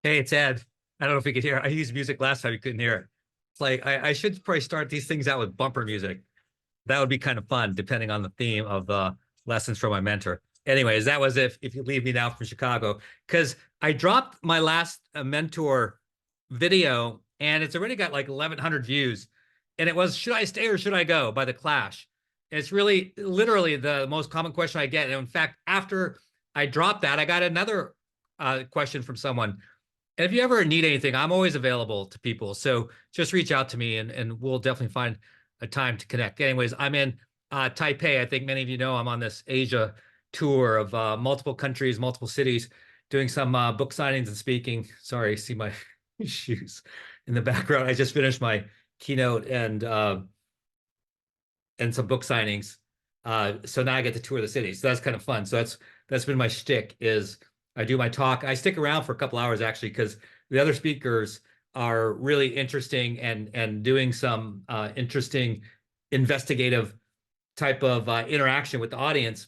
Hey, it's Ed. I don't know if you could hear. I used music last time. You couldn't hear it. It's like I should probably start these things out with bumper music. That would be kind of fun, depending on the theme of the lessons from my mentor. Anyways, that was if you leave me now from Chicago, because I dropped my last mentor video, and it's already got like 1,100 views, and it was "Should I stay or should I go?" by the Clash. And it's really literally the most common question I get. And in fact, after I dropped that, I got another question from someone. And if you ever need anything, I'm always available to people. So just reach out to me and we'll definitely find a time to connect. Anyways, I'm in Taipei. I think many of you know I'm on this Asia tour of multiple countries, multiple cities, doing some book signings and speaking. Sorry, see my shoes in the background. I just finished my keynote and some book signings. So now I get to tour the city. So that's kind of fun. So that's been my shtick is I do my talk. I stick around for a couple hours actually because the other speakers are really interesting and doing some interesting investigative type of interaction with the audience.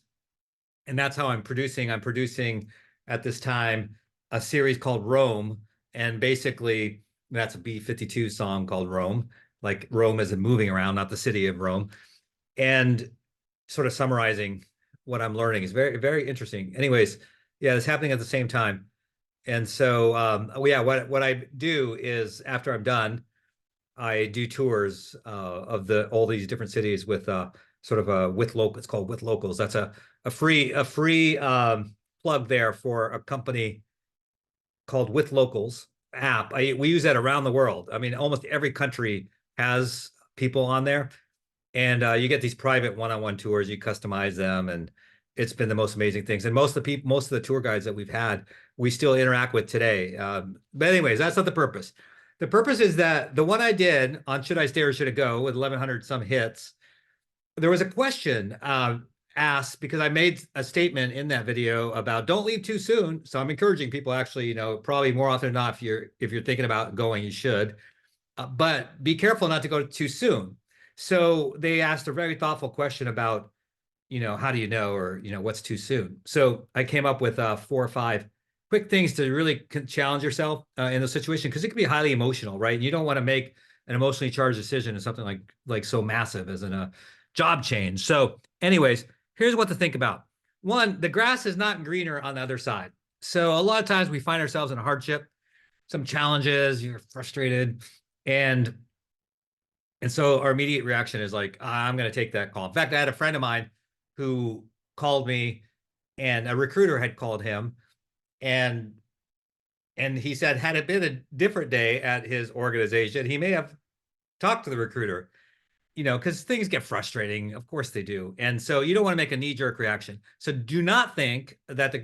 And that's how I'm producing. I'm producing at this time a series called Rome. And basically, that's a B-52 song called Rome, like Rome as in moving around, not the city of Rome. And sort of summarizing what I'm learning is very, very interesting. Anyways, yeah, it's happening at the same time. And so, yeah, what I do is after I'm done, I do tours of the all these different cities with sort of a with local. It's called with locals. That's a free plug there for a company called With Locals app. We use that around the world. I mean, almost every country has people on there, and you get these private one-on-one tours. You customize them, and it's been the most amazing things. And most of the tour guides that we've had, we still interact with today. But anyways, that's not the purpose. The purpose is that the one I did on Should I Stay or Should I Go with 1,100 some hits, there was a question asked because I made a statement in that video about don't leave too soon. So I'm encouraging people actually, probably more often than not, if you're thinking about going, you should. But be careful not to go too soon. So they asked a very thoughtful question about, how do you know, or, what's too soon? So I came up with 4 or 5 quick things to really challenge yourself in the situation because it can be highly emotional, right? And you don't want to make an emotionally charged decision in something like so massive as in a job change. So, anyways, here's what to think about. One, the grass is not greener on the other side. So a lot of times we find ourselves in a hardship, some challenges, you're frustrated, and so our immediate reaction is like, I'm going to take that call. In fact, I had a friend of mine who called me and a recruiter had called him and he said had it been a different day at his organization, he may have talked to the recruiter, because things get frustrating. Of course they do. And so you don't want to make a knee-jerk reaction. So do not think that the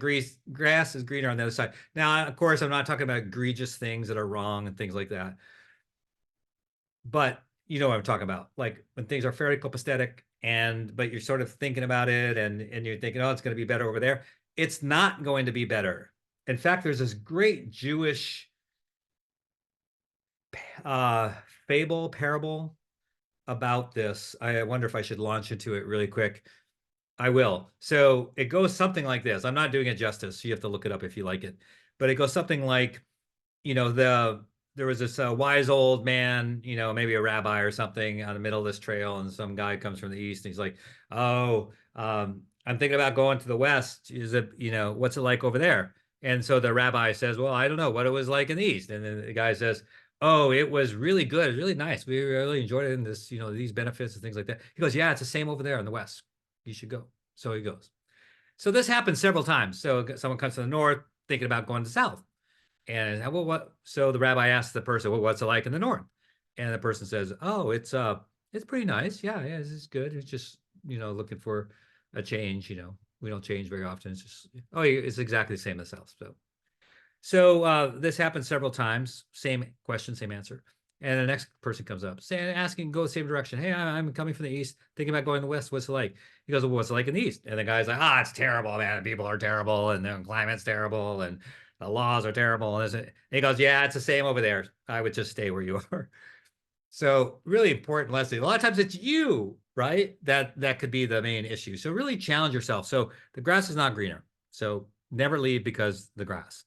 grass is greener on the other side. Now, of course, I'm not talking about egregious things that are wrong and things like that. But you know what I'm talking about. Like when things are fairly copacetic but you're sort of thinking about it and you're thinking, oh, it's going to be better over there. It's not going to be better. In fact, there's this great Jewish uh, parable about this. I wonder if I should launch into it really quick. I will. So it goes something like this. I'm not doing it justice. So you have to look it up if you like it. But it goes something like, there was this wise old man, maybe a rabbi or something on the middle of this trail, and some guy comes from the east, and he's like, "Oh, I'm thinking about going to the west. Is it, what's it like over there?" And so the rabbi says, "Well, I don't know what it was like in the east." And then the guy says, "Oh, it was really good, really nice. We really enjoyed it, and this, these benefits and things like that." He goes, "Yeah, it's the same over there in the west. You should go." So he goes. So this happens several times. So someone comes to the north thinking about going to the south. And well, what? So the rabbi asks the person, "Well, what's it like in the north?" And the person says, "Oh, it's pretty nice. Yeah, yeah, it's good. It's just looking for a change. We don't change very often. It's just it's exactly the same as the south." So this happens several times. Same question, same answer. And the next person comes up, saying, asking, go the same direction. Hey, I'm coming from the east, thinking about going to the west. What's it like? He goes, well, what's it like in the east? And the guy's like, it's terrible, man. People are terrible, and the climate's terrible, and the laws are terrible. And he goes, yeah, it's the same over there. I would just stay where you are. So really important lesson. A lot of times it's you, right? That could be the main issue. So really challenge yourself. So the grass is not greener. So never leave because the grass.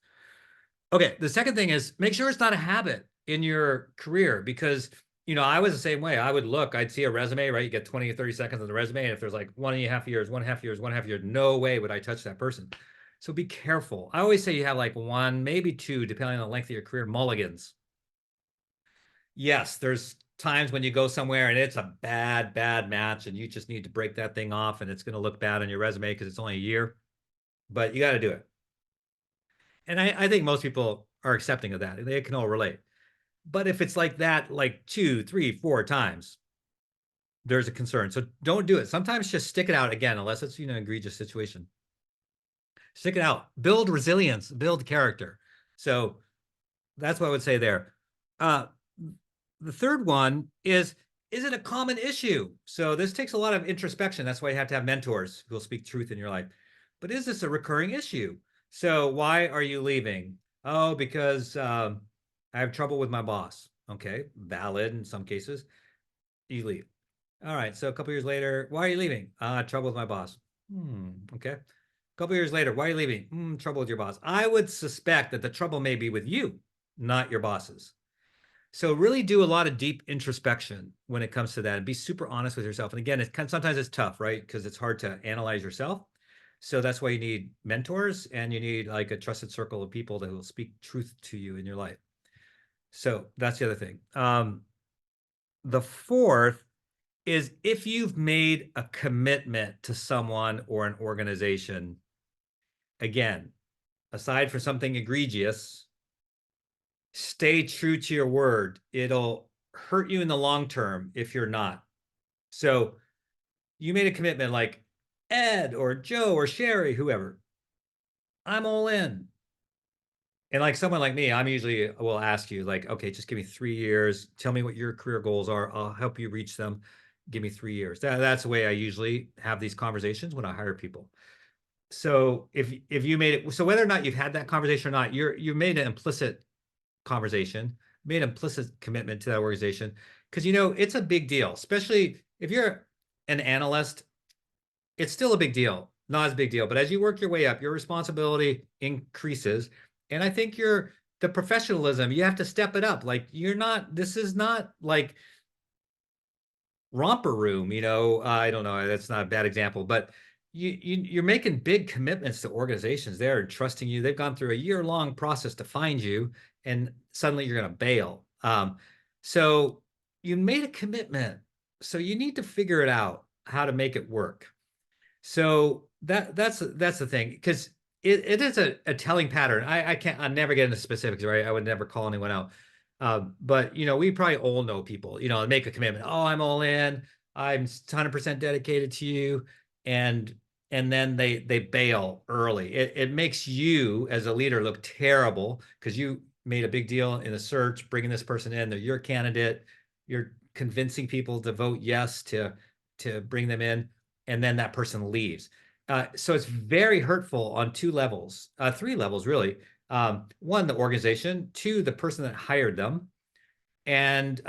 Okay, the second thing is make sure it's not a habit in your career because I was the same way. I would look, I'd see a resume, right? You get 20 or 30 seconds on the resume, and if there's like 1.5 years, 1.5 years, 1.5 years, no way would I touch that person. So be careful. I always say you have like one, maybe two, depending on the length of your career, mulligans. Yes, there's times when you go somewhere and it's a bad, bad match, and you just need to break that thing off, and it's going to look bad on your resume because it's only a year, but you got to do it. And I think most people are accepting of that. They can all relate. But if it's like that, like 2, 3, 4 times, there's a concern. So don't do it. Sometimes just stick it out again, unless it's an egregious situation. Stick it out. Build resilience. Build character. So that's what I would say there. Uh, the third one is it a common issue? So this takes a lot of introspection. That's why you have to have mentors who will speak truth in your life. But is this a recurring issue? So why are you leaving? Oh, because I have trouble with my boss. Okay, valid in some cases. You leave. All right. So a couple years later, why are you leaving? Trouble with my boss. Okay. A couple years later, why are you leaving? Trouble with your boss. I would suspect that the trouble may be with you, not your bosses. So really do a lot of deep introspection when it comes to that and be super honest with yourself. And again, sometimes it's tough, right? Because it's hard to analyze yourself. So that's why you need mentors and you need like a trusted circle of people that will speak truth to you in your life. So that's the other thing. The fourth is if you've made a commitment to someone or an organization, again, aside from something egregious, stay true to your word. It'll hurt you in the long term if you're not. So you made a commitment like Ed or Joe or Sherry, whoever, I'm all in. And like someone like me, I'm usually will ask you like, okay, just give me 3 years. Tell me what your career goals are. I'll help you reach them. Give me 3 years. That's the way I usually have these conversations when I hire people. So if you made it, so whether or not you've had that conversation or not, you've made an implicit conversation, made an implicit commitment to that organization. Because it's a big deal, especially if you're an analyst, it's still a big deal, not as big deal. But as you work your way up, your responsibility increases. And I think the professionalism, you have to step it up. Like this is not like romper room, I don't know, that's not a bad example, but you're making big commitments to organizations. They're trusting you. They've gone through a year-long process to find you, and suddenly you're going to bail. So you made a commitment. So you need to figure it out how to make it work. So that's the thing, because it is a telling pattern. I never get into specifics, right? I would never call anyone out. But we probably all know people, make a commitment. Oh, I'm all in. I'm 100% dedicated to you, and then they bail early. It makes you as a leader look terrible because you made a big deal in the search, bringing this person in. They're your candidate. You're convincing people to vote yes to bring them in, and then that person leaves. So it's very hurtful on 2 levels, 3 levels, really. One, the organization. 2, the person that hired them. And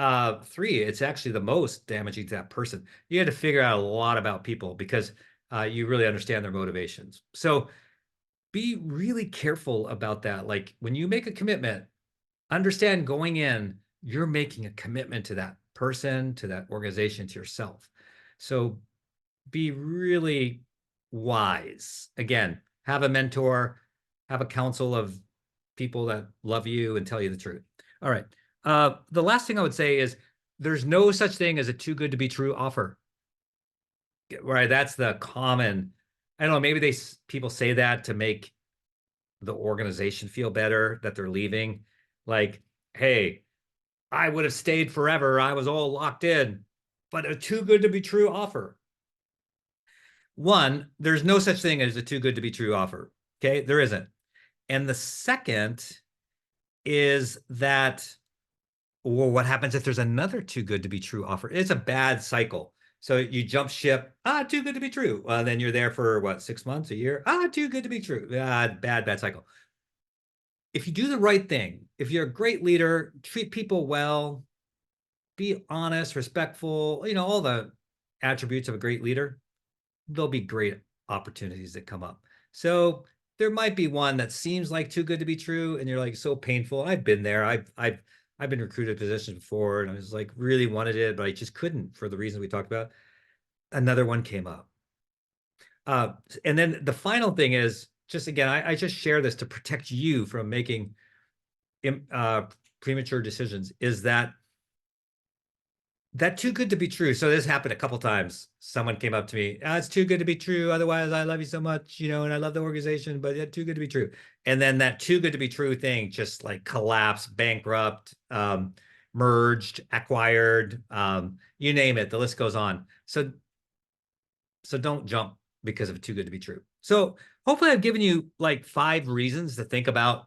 3, it's actually the most damaging to that person. You had to figure out a lot about people because you really understand their motivations. So be really careful about that. Like when you make a commitment, understand going in, you're making a commitment to that person, to that organization, to yourself. So be really wise. Again, have a mentor, have a council of people that love you and tell you the truth. All right. The last thing I would say is there's no such thing as a too good to be true offer. Right. That's the common, I don't know, maybe people say that to make the organization feel better that they're leaving. Like, hey, I would have stayed forever. I was all locked in, but a too good to be true offer. One, there's no such thing as a too good to be true offer. Okay, there isn't. And the second is that, well, what happens if there's another too good to be true offer? It's a bad cycle. So you jump ship, too good to be true. Then you're there for what, 6 months, a year? Too good to be true. Bad cycle. If you do the right thing, if you're a great leader, treat people well, be honest, respectful, all the attributes of a great leader, there'll be great opportunities that come up. So there might be one that seems like too good to be true, and you're like so painful. I've been there. I've been recruited positions before, and I was like really wanted it, but I just couldn't for the reasons we talked about. Another one came up. Uh, and then the final thing is just again, I just share this to protect you from making uh, premature decisions. Is that too good to be true? So this happened a couple times. Someone came up to me, it's too good to be true. Otherwise, I love you so much, and I love the organization, but it's too good to be true. And then that too good to be true thing just like collapsed, bankrupt, merged, acquired, you name it. The list goes on. So don't jump because of too good to be true. So hopefully I've given you like 5 reasons to think about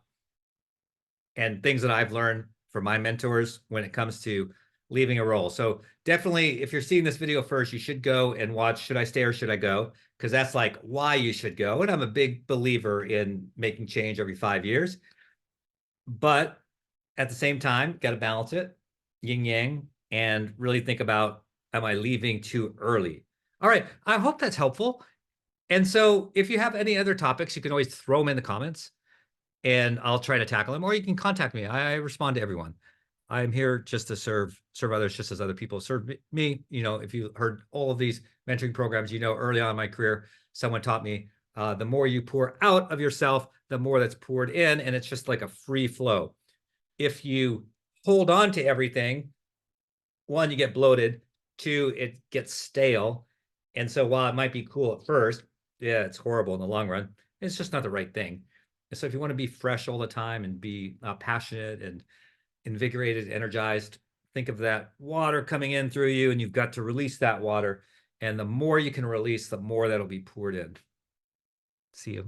and things that I've learned from my mentors when it comes to leaving a role. So definitely, if you're seeing this video first, you should go and watch Should I Stay or Should I Go? Because that's like why you should go. And I'm a big believer in making change every 5 years. But at the same time, got to balance it, yin yang, and really think about, am I leaving too early? All right. I hope that's helpful. And so if you have any other topics, you can always throw them in the comments and I'll try to tackle them, or you can contact me. I respond to everyone. I'm here just to serve others, just as other people serve me. If you heard all of these mentoring programs, early on in my career, someone taught me the more you pour out of yourself, the more that's poured in, and it's just like a free flow. If you hold on to everything, 1, you get bloated. 2, it gets stale. And so while it might be cool at first, yeah, it's horrible in the long run. It's just not the right thing. And so if you want to be fresh all the time and be passionate and invigorated, energized, think of that water coming in through you, and you've got to release that water. And the more you can release, the more that'll be poured in. See you.